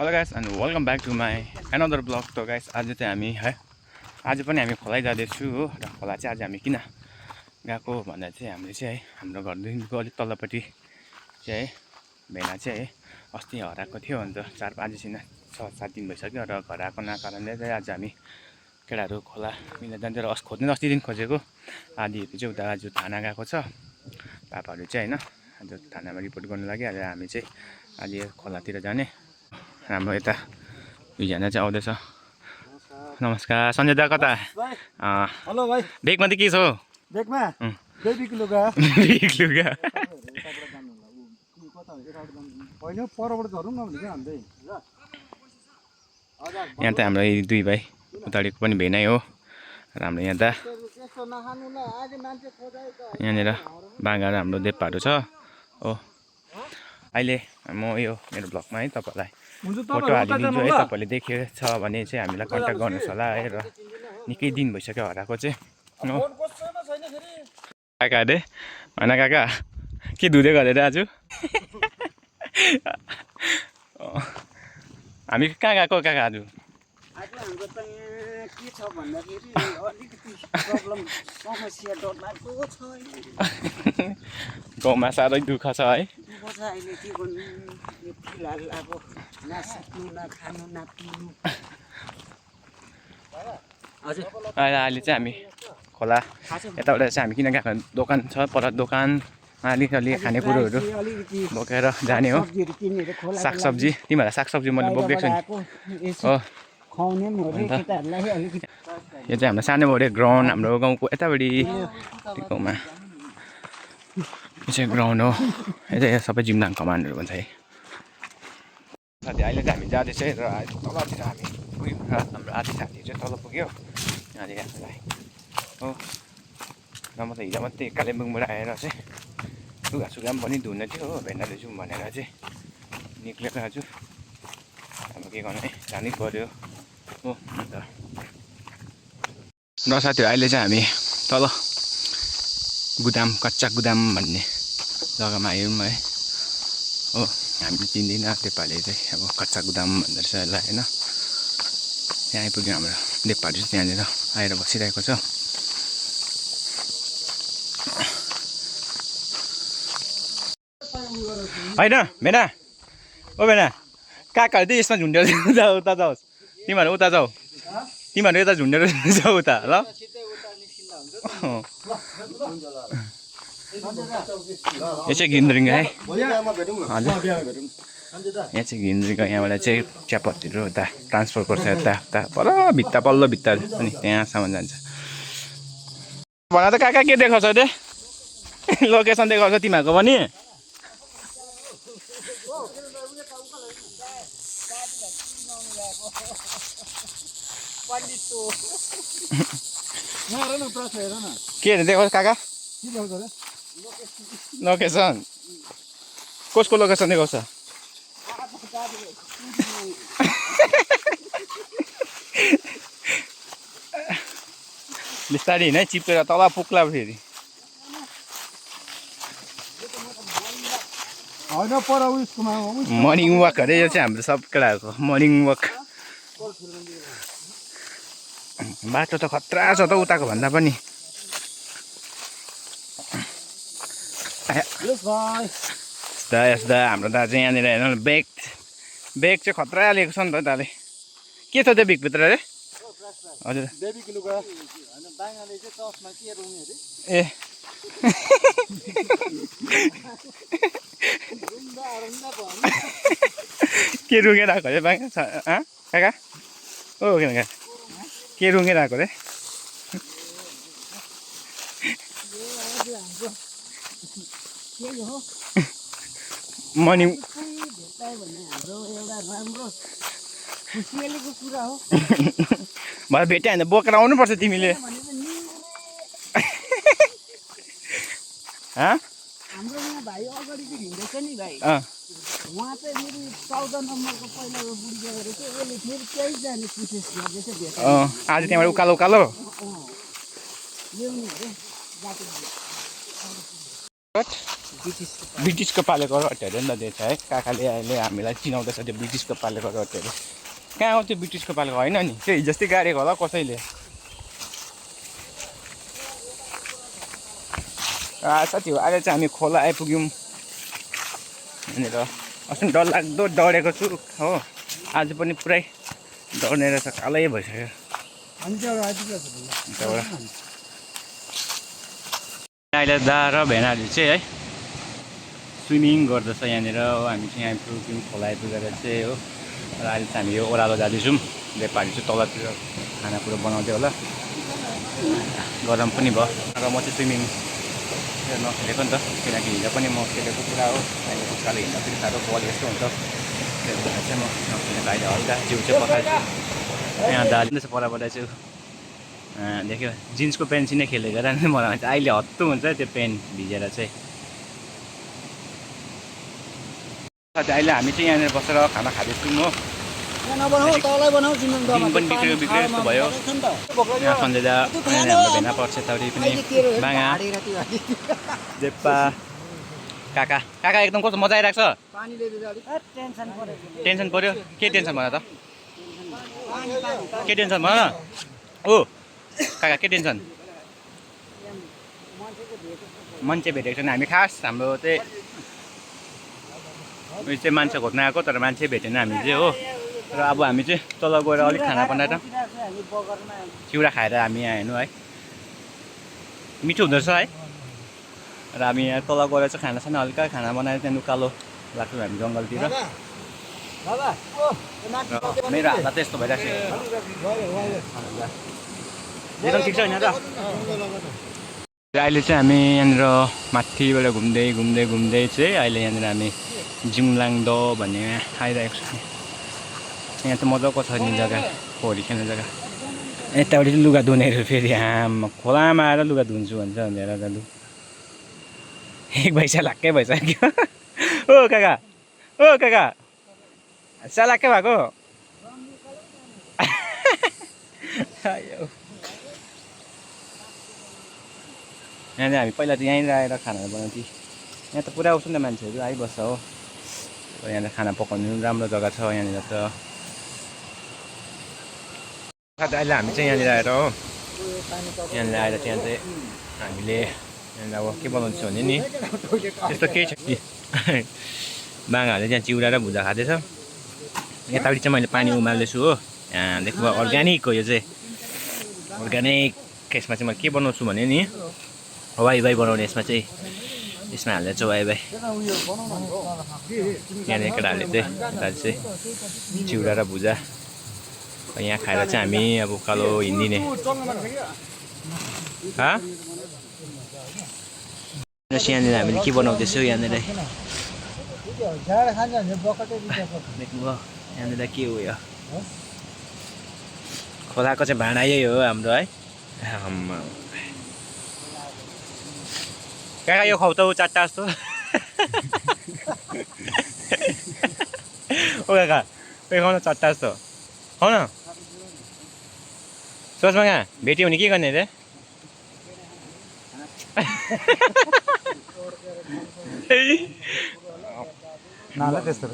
Hello guys and welcome back to my another blog. त guys आज चाहिँ हामी है आज पनि हामी खोला जाँदैछु हो। र खोला चाहिँ आज हामी किन गएको भन्दा चाहिँ हामीले चाहिँ है हाम्रो घरदेखिको अलिक तल्लोपट्टि चाहिँ है भेना चाहिँ है अस्ति हराएको थियो। अन्त 4-5 दिन 6-7 दिन भइसक्यो र घर आएको कारणले चाहिँ आज हामी केटाहरू खोला मिल्न जान्छ। र खोज्ने अस्तिदेखि खोजेको आधीहरू चाहिँ उता आज थाना गएको छ पापाहरू चाहिँ होइन। आज थानामा रिपोर्ट गर्नु लागि आज हामी चाहिँ आज खोलातिर जाने। हाम्रो यता दुईजना चाहिँ आउँदैछ। नमस्कार सञ्जय दा कता? हेलो भाइ। बेगमा चाहिँ के छ? बेगमा बेबीको लुगा बेग लुगा होइन परबाट झरौँ न भनेको हाम्रै यहाँ त हाम्रो यी दुई भाइ उताडिको पनि भेनै हो। र हाम्रो यहाँ दा यहाँनिर बाँगाहरू हाम्रो देप्पाहरू छ हो। अहिले म यो मेरो ब्लगमा है तपाईँलाई फोटो हालिदिन्छु है। तपाईँले देखेको छ भने चाहिँ हामीलाई कन्ट्याक्ट गर्नुहोस् होला है। र निकै दिन भइसक्यो हराएको चाहिँ हो। काका अरे होइन काका के धुँदै गरेर आज हामी कहाँ गएको काका आज? हाम्रो त यहाँ के छ भन्दाखेरि अलिकति प्रब्लम समस्या डरलाग्दो छ। गाउँमा साह्रै दुःख छ है। दुःख छ अहिले के गर्नु, यो फिलहाल अब नसक्नु न खानु न पिउनु। हजुर अहिले चाहिँ हामी खोला यताबाट चाहिँ हामी किन गएको दोकान छ पर दोकान अलिअलि खानेकुरोहरू बोकेर जाने हो। सागसब्जी तिमीहरूलाई सागसब्जी मैले बोकिदिएको छु नि हो। यो चाहिँ हाम्रो सानो बडे ग्राउन्ड हाम्रो गाउँको यतापट्टि गाउँमा यो चाहिँ ग्राउन्ड हो। यो चाहिँ सबै जिमदाङ कमानहरू भन्छ है। साथी अहिले चाहिँ हामी जाँदैछ र तलतिर हामी पुग्यौँ र हाम्रो आधी साथीहरू चाहिँ तल पुग्यो अहिले हामीलाई हो। र म त हिजो मात्रै कालिम्पोङबाट आएर चाहिँ लुगासुगा पनि धुन थियो हो। भेन्डाले जाउँ भनेर चाहिँ निक्लेको आज। अब के गर्नु है जानै पऱ्यो हो। अन्त र साथीहरू अहिले चाहिँ हामी तल गुदाम कच्चा गुदाम भन्ने जग्गामा आयौँ है हो। हामीले चिन्दैन नेपाली चाहिँ अब कच्चा गुदाम भन्दो रहेछ यसलाई होइन। त्यहाँ आइपुग्यो हाम्रो नेपाली चाहिँ त्यहाँनिर आएर बसिरहेको छ। होइन भेना ओ भेना काकाहरू चाहिँ यसमा झुन्डेर उता जाओस्। तिमीहरू उता जाऊ, तिमीहरू यता झुन्डेर जाऊ उता ल। यो चाहिँ घिन्द्रिङ है हजुर। यहाँ चाहिँ घिन्द्रिङको यहाँबाट चाहिँ चियापत्तीहरू उता ट्रान्सफर गर्छ यता उता पर भित्ता पल्लो भित्ता अनि त्यहाँसम्म जान्छ। भन त काका के देखाउँछ अरे लोकेसन देखाउँछ तिमीहरूको पनि? के अरे देखाउँछ काका लोकेसन? कसको लोकेसन देखाउँछ? बिस्तारै हिँड है चिप्लेर तल पुग्ला फेरि। मर्निङ वाक अरे यो चाहिँ हाम्रो सब केटाहरूको मर्निङ वाक। बाटो त खतरा छ त उताको भन्दा पनि। यस्ता हाम्रो दा चाहिँ यहाँनिर हेर्नु बेग चाहिँ खतरा लिएको छ नि त दाले। के छ त्यो बेगभित्र अरे? हजुर ए के रुँगेर आएको अरे बाङ काका ओ काका के रुँगेर आएको अरे? मर्निङ भरे भेट्यो भने बोकेर आउनुपर्छ तिमीले। हाम्रो यहाँ भाइ अगाडि चाहिँ हिँड्दैछ नि भाइ, उहाँ चाहिँ मेरो 14 नम्बरको पहिलाको बुढी गएर चाहिँ उसले फेरि त्यही जाने कोसिस गर्दैछ भेट्छ। आज त्यहाँबाट उकालो उकालो ल्याउने अरे बाटो। ब्रिटिसको पालेको रट्टीहरू नि त दिएछ है काकाले अहिले हामीलाई चिनाउँदैछ त्यो ब्रिटिसको पालेको रट्टीहरू कहाँ हो त्यो ब्रिटिसको पालेको होइन नि त्यो हिजोस्ति गाडेको होला कसैले साथी हो अहिले चाहिँ हामी खोला आइपुग्यौँ यहाँनिर अस्ति डरलाग्दो डढेको छु हो आज पनि पुरै डढ्ने रहेछ कालै भइसक्यो अहिले दा र भेनाले चाहिँ है स्विमिङ गर्दैछ यहाँनिर हो हामी चाहिँ यहाँ आइपुग्यौँ खोला आइपुगेर चाहिँ हो र अहिले चाहिँ हामी यो ओह्रालो जाँदैछौँ नेपाली चाहिँ तलतिर खानाकुरो बनाउँदै होला गरम पनि भयो र म चाहिँ स्विमिङ नखेलेको नि त किनकि हिजो पनि म खेलेको कुरा हो अहिले उकालो हिँड्दा पनि साह्रो बल यस्तो हुन्छ त्यही भएर चाहिँ म नखेलेको अहिले हल्का जिउ चाहिँ पकाएको यहाँ दार्जिलिङ चाहिँ परबाट चाहिँ देख्यो जिन्सको पेन्ट नै खेलेको राम्रो मलाई चाहिँ अहिले हत्तु हुन्छ त्यो पेन्ट भिजेर चाहिँ अहिले हामी चाहिँ यहाँनिर बसेर खाना खाँदैछौँ हो पनि बिग्रियो जस्तो भयो यहाँ सन्जय दा हाम्रो भेना पर्छ यताउति पनि बाङा जेप्पा काका काका एकदम कस्तो मजा आइरहेको छ टेन्सन पऱ्यो के टेन्सन भन त के टेन्सन भन न ओ काका के टेन्सन मान्छे भेटेको छैन हामी खास हाम्रो चाहिँ उयो चाहिँ मान्छे खोज्न आएको तर मान्छे भेटेन हामी चाहिँ हो र अब हामी चाहिँ तल गएर अलिक खाना बनाएर चिउरा खाएर हामी यहाँ हेर्नु है मिठो हुँदो रहेछ है र हामी यहाँ तल गएर चाहिँ खानासाना हल्का खाना बनाएर त्यहाँ उकालो लाग्छौँ हामी जङ्गलतिर मेरो हालत यस्तो भइरहेको छ ठिक छ होइन त अहिले चाहिँ हामी यहाँनिर माथिबाट घुम्दै घुम्दै घुम्दै चाहिँ अहिले यहाँनिर हामी जिङलाङ द भन्ने आइरहेको छ यहाँ त मजाको छ नि जग्गा होली खेल्ने जग्गा यतापट्टि चाहिँ लुगा धुनेहरू फेरि आमा खोलामा आएर लुगा धुन्छु भन्छ भनेर दाजु एक भाइ सालाक्कै भइसक्यो ओ काका सालाक्कै भएको यहाँ चाहिँ हामी पहिला चाहिँ यहीँनिर आएर खानाहरू बनाउँथ्यौँ यहाँ त पुरा आउँछ नि त मान्छेहरू आइबस्छ हो यहाँनिर खाना पकाउनु राम्रो जग्गा छ यहाँनिर त अहिले हामी चाहिँ यहाँनिर आएर हो यहाँनिर आएर त्यहाँ चाहिँ हामीले यहाँनिर अब के बनाउँछ भने नि त्यस्तो केही छ कि बाङाहरूले त्यहाँ चिउरा र भुजा खाँदैछ यतापट्टि चाहिँ मैले पानी उमाल्दैछु हो यहाँदेखि अर्ग्यानिक हो यो चाहिँ अर्ग्यानिक यसमा चाहिँ म के बनाउँछु भने नि वाइ बनाउने यसमा चाहिँ यसमा हाल्दै छ वाइ यहाँनिर केटाहरूले चाहिँ चाहिँ चिउरा र भुजा यहाँ खाएर चाहिँ हामी अब उकालो हिँडिदिने यहाँनिर हामीले के बनाउँदैछौँ यहाँनिर देख्नुभयो यहाँनिर के हो यो खोलाको चाहिँ भाँडा यही हो हाम्रो है काका यो खुवाउ त चारवटा जस्तो ओ काका यो खुवाउन चारवटा जस्तो हो न सोचमा कहाँ भेट्यो भने के गर्ने रे नाला त्यस्तो